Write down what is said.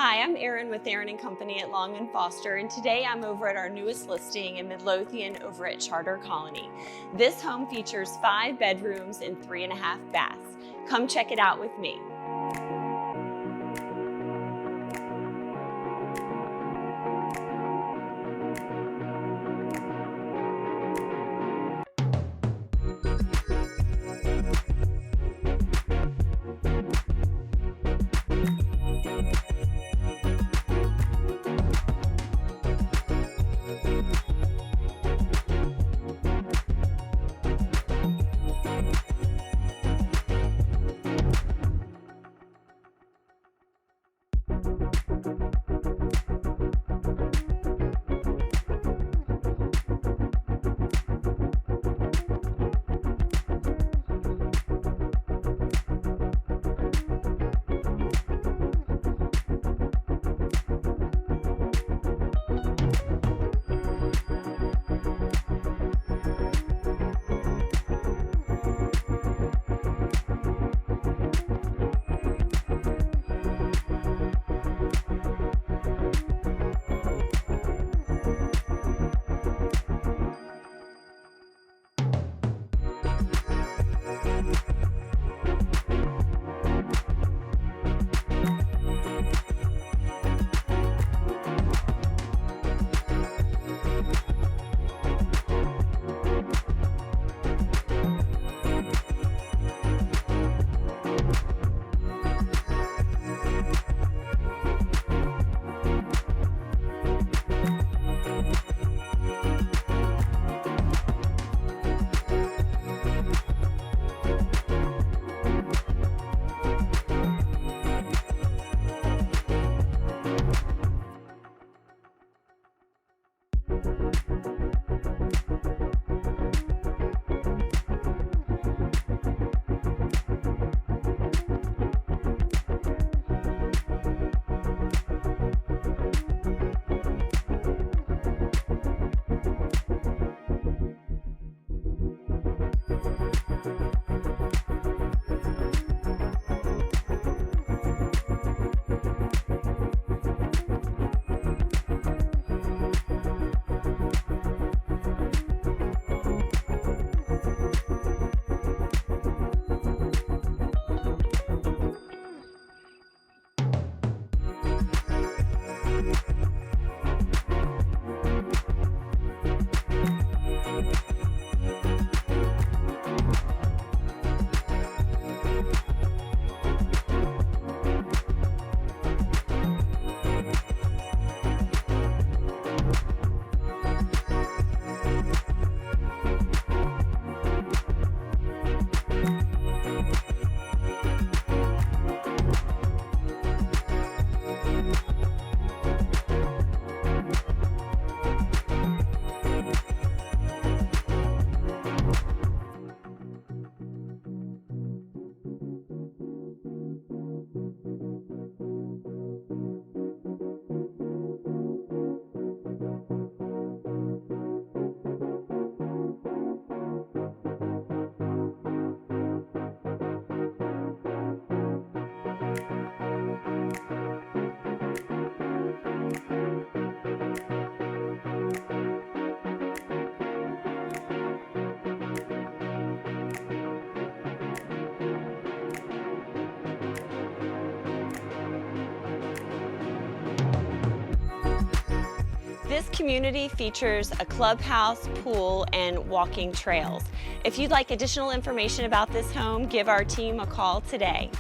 Hi, I'm Erin with Erin & Company at Long & Foster, and today I'm over at our newest listing in Midlothian over at Charter Colony. This home features 5 bedrooms and 3.5 baths. Come check it out with me. This community features a clubhouse, pool, and walking trails. If you'd like additional information about this home, give our team a call today.